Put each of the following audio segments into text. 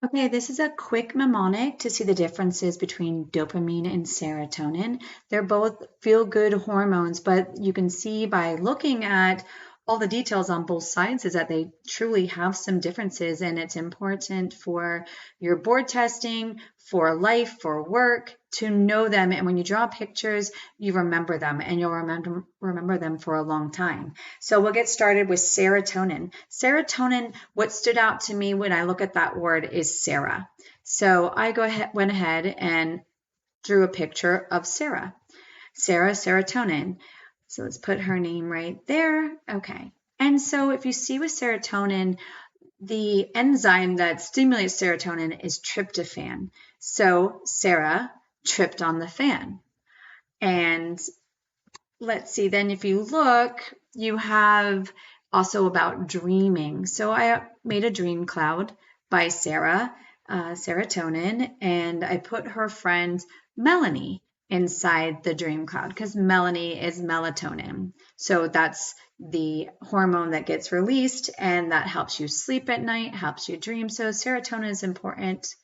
Okay, this is a quick mnemonic to see the differences between dopamine and serotonin. They're both feel-good hormones, but you can see by looking at all the details on both sides is that they truly have some differences, and it's important for your board testing, for life, for work, to know them. And when you draw pictures, you remember them, and you'll remember them for a long time. So we'll get started with serotonin. Serotonin, what stood out to me when I look at that word is Sarah. So I went ahead and drew a picture of Sarah. Sarah, serotonin. So let's put her name right there. Okay. And so if you see with serotonin, the enzyme that stimulates serotonin is tryptophan. So Sarah tripped on the fan. And let's see, then if you look, you have also about dreaming. So I made a dream cloud by Sarah, serotonin, and I put her friend Melanie inside the dream cloud because Melanie is melatonin. So that's the hormone that gets released and that helps you sleep at night, helps you dream. So serotonin is important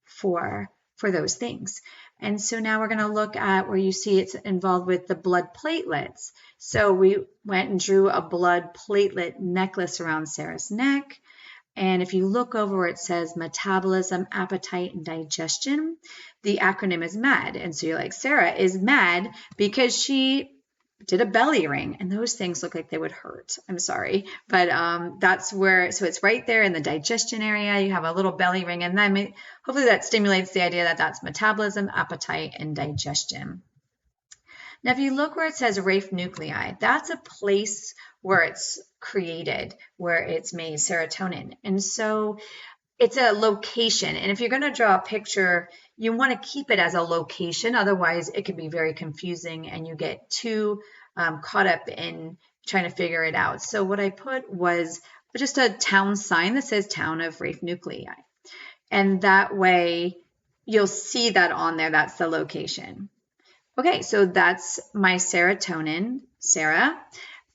for those things. And so now we're going to look at where you see it's involved with the blood platelets. So we went and drew a blood platelet necklace around Sarah's neck. And if you look over where it says metabolism, appetite, and digestion, the acronym is MAD. And so you're like, Sarah is mad because she did a belly ring, and those things look like they would hurt. I'm sorry, but that's where, so it's right there in the digestion area. You have a little belly ring, and then hopefully that stimulates the idea that that's metabolism, appetite, and digestion. Now, if you look where it says Rafe nuclei, that's a place where it's created, where it's made serotonin. And so it's a location. And if you're going to draw a picture, you want to keep it as a location. Otherwise, it can be very confusing and you get too caught up in trying to figure it out. So what I put was just a town sign that says Town of Rafe Nuclei. And that way you'll see that on there. That's the location. Okay, so that's my serotonin, Sarah.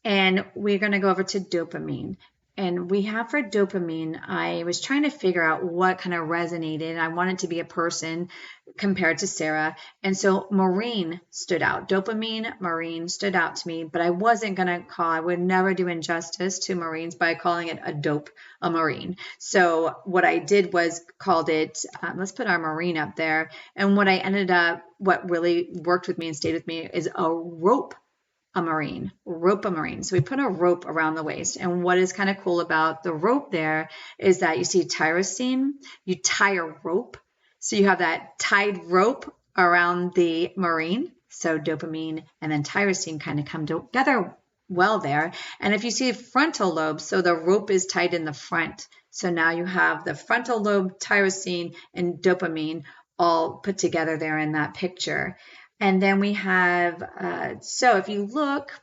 And we're going to go over to dopamine. And we have for dopamine, I was trying to figure out what kind of resonated. I wanted to be a person compared to Sarah. And so marine stood out. Dopamine, marine stood out to me, but I wasn't going to I would never do injustice to marines by calling it a marine. So what I did was called it, let's put our marine up there. And what I ended up, what really worked with me and stayed with me is a rope. A marine. So we put a rope around the waist. And what is kind of cool about the rope there is that you see tyrosine, you tie a rope. So you have that tied rope around the marine. So dopamine and then tyrosine kind of come together well there. And if you see frontal lobe, so the rope is tied in the front. So now you have the frontal lobe, tyrosine, and dopamine all put together there in that picture. And then we have, so if you look,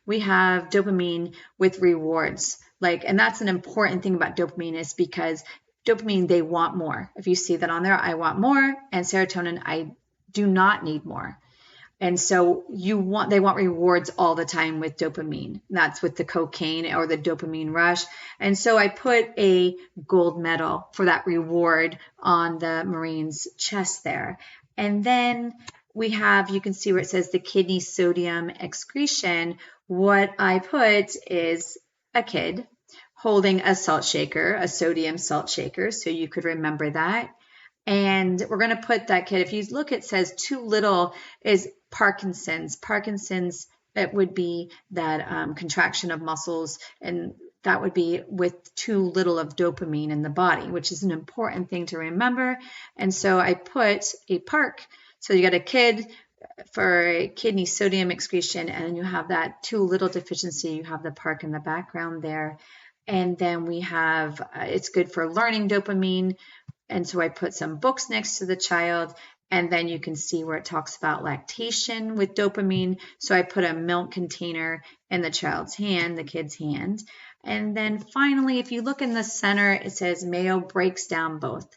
we have dopamine with rewards. And that's an important thing about dopamine is because dopamine, they want more. If you see that on there, I want more. And serotonin, I do not need more. And so they want rewards all the time with dopamine. That's with the cocaine or the dopamine rush. And so I put a gold medal for that reward on the Marine's chest there. And then we have, you can see where it says the kidney sodium excretion. What I put is a kid holding a salt shaker, a sodium salt shaker, so you could remember that. And we're going to put that kid, if you look, it says too little is Parkinson's. Parkinson's, it would be that contraction of muscles, and that would be with too little of dopamine in the body, which is an important thing to remember. And so I put a park. So you got a kid for kidney sodium excretion, and then you have that too little deficiency. You have the park in the background there. And then we have, it's good for learning dopamine. And so I put some books next to the child. And then you can see where it talks about lactation with dopamine. So I put a milk container in the child's hand, the kid's hand. And then finally, if you look in the center, it says Mayo breaks down both.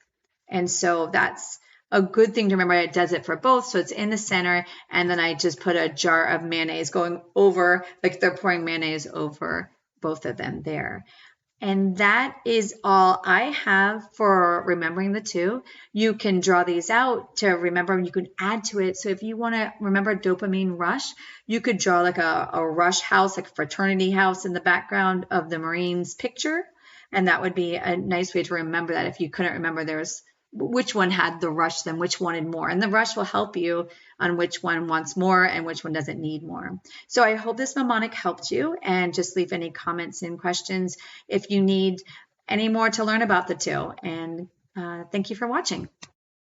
And so that's a good thing to remember. It does it for both. So it's in the center. And then I just put a jar of mayonnaise going over, like they're pouring mayonnaise over both of them there. And that is all I have for remembering the two. You can draw these out to remember, you can add to it. So if you want to remember dopamine rush, you could draw like a rush house, like a fraternity house in the background of the Marines picture. And that would be a nice way to remember that if you couldn't remember there's which one had the rush, then which wanted more. And the rush will help you on which one wants more and which one doesn't need more. So I hope this mnemonic helped you, and just leave any comments and questions if you need any more to learn about the two. And thank you for watching.